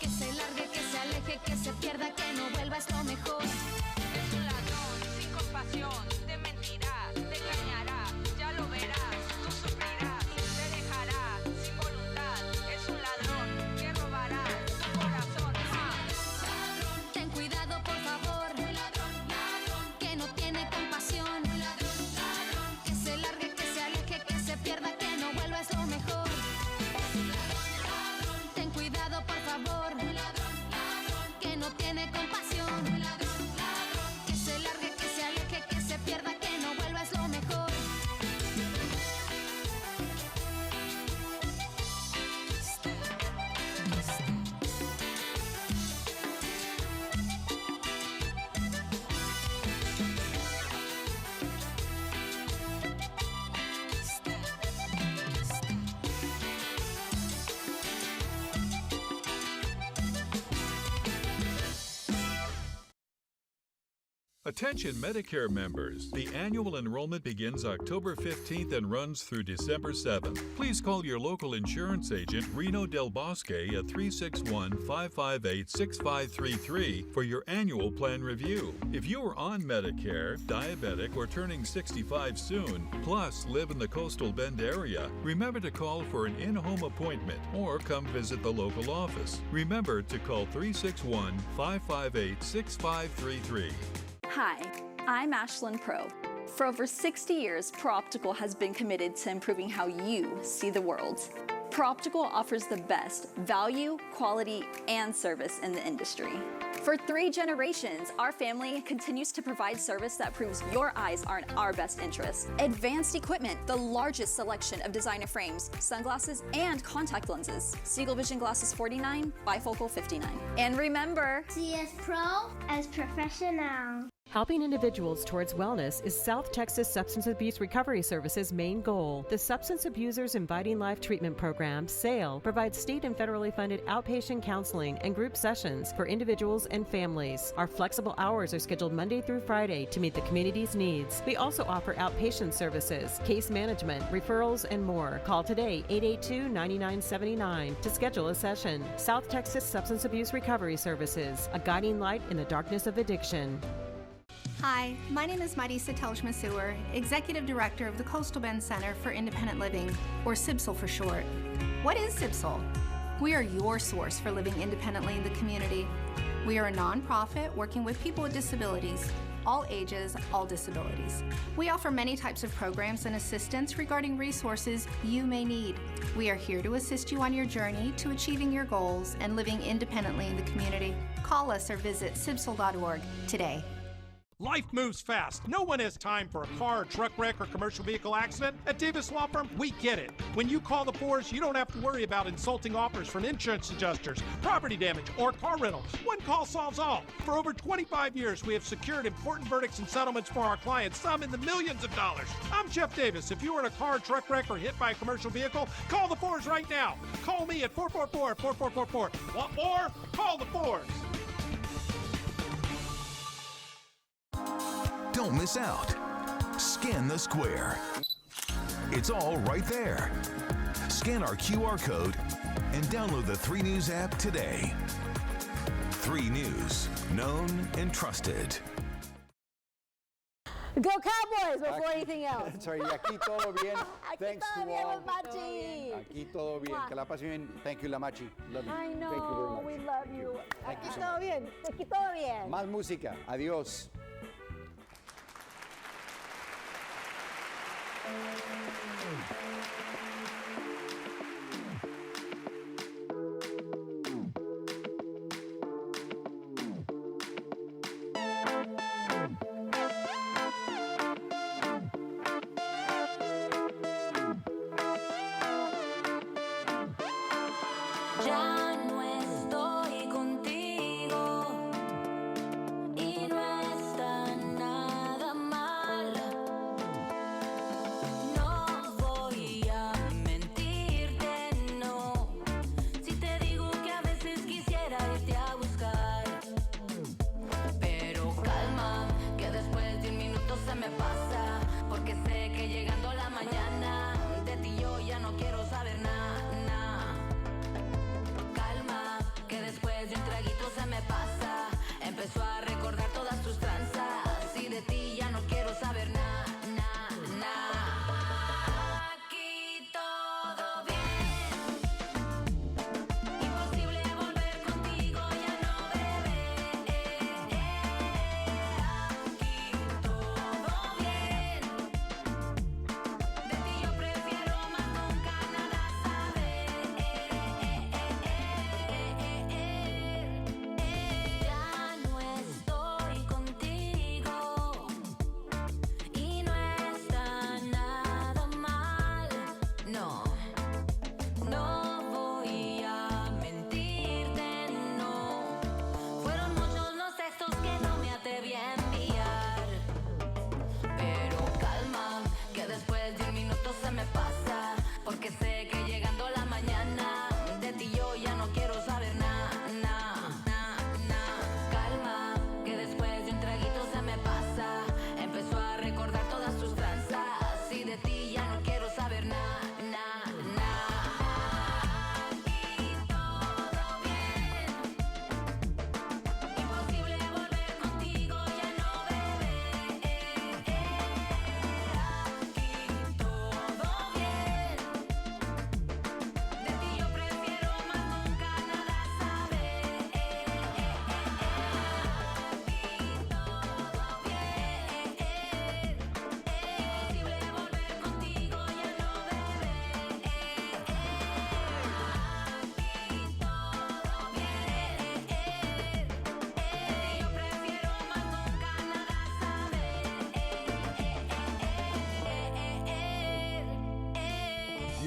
Que se largue, que se aleje, que se pierda, que no vuelva, es lo mejor. Es un ladrón sin compasión, te mentirá, te engañará, ya lo verás, tú sufrirás, te dejará sin voluntad. Es un ladrón que robará tu corazón. Ten cuidado por favor, que no tiene compasión. Que se largue, que se aleje, que se pierda, que no vuelva, es lo mejor. Ten cuidado por favor, que no tiene compasión. Que se largue, que se aleje, que se pierda, que no vuelva, es lo mejor. Attention Medicare members, the annual enrollment begins October 15th and runs through December 7th. Please call your local insurance agent, Reno Del Bosque, at 361-558-6533 for your annual plan review. If you are on Medicare, diabetic, or turning 65 soon, plus live in the Coastal Bend area, remember to call for an in-home appointment or come visit the local office. Remember to call 361-558-6533. Hi, I'm Ashlyn Pro. For over 60 years, ProOptical has been committed to improving how you see the world. ProOptical offers the best value, quality, and service in the industry. For 3 generations, our family continues to provide service that proves your eyes are in our best interest. Advanced equipment, the largest selection of designer frames, sunglasses, and contact lenses. Seagull Vision Glasses 49, Bifocal 59. And remember, CS Pro as professional. Helping individuals towards wellness is South Texas Substance Abuse Recovery Service's main goal. The Substance Abusers Inviting Life Treatment Program, SAIL, provides state and federally funded outpatient counseling and group sessions for individuals and families. Our flexible hours are scheduled Monday through Friday to meet the community's needs. We also offer outpatient services, case management, referrals, and more. Call today, 882-9979, to schedule a session. South Texas Substance Abuse Recovery Services, a guiding light in the darkness of addiction. Hi, my name is Marisa Telch-Masur, Executive Director of the Coastal Bend Center for Independent Living, or CIBSL for short. What is CIBSL? We are your source for living independently in the community. We are a nonprofit working with people with disabilities, all ages, all disabilities. We offer many types of programs and assistance regarding resources you may need. We are here to assist you on your journey to achieving your goals and living independently in the community. Call us or visit cibsl.org today. Life moves fast. No one has time for a car, truck wreck, or commercial vehicle accident. At Davis Law Firm, we get it. When you call the force, you don't have to worry about insulting offers from insurance adjusters, property damage, or car rentals. One call solves all. For over 25 years, we have secured important verdicts and settlements for our clients, some in the millions of dollars. I'm Jeff Davis. If you are in a car, truck wreck, or hit by a commercial vehicle, call the force right now. Call me at 444-4444. Want more? Call the force. Don't miss out. Scan the square. It's all right there. Scan our QR code and download the 3 News app today. 3 News, known and trusted. Go Cowboys before anything else. Sorry, aquí todo bien. Thanks todo to bien all. with Machi. Aquí todo bien. Que la pasen bien. Thank you, La Machi. Love you. I know, Thank you very much. we love you. Thank you Aquí so todo much. bien. Aquí todo bien. Más música. Adiós.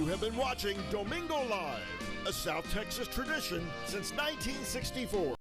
have been watching Domingo Live, a South Texas tradition since 1964.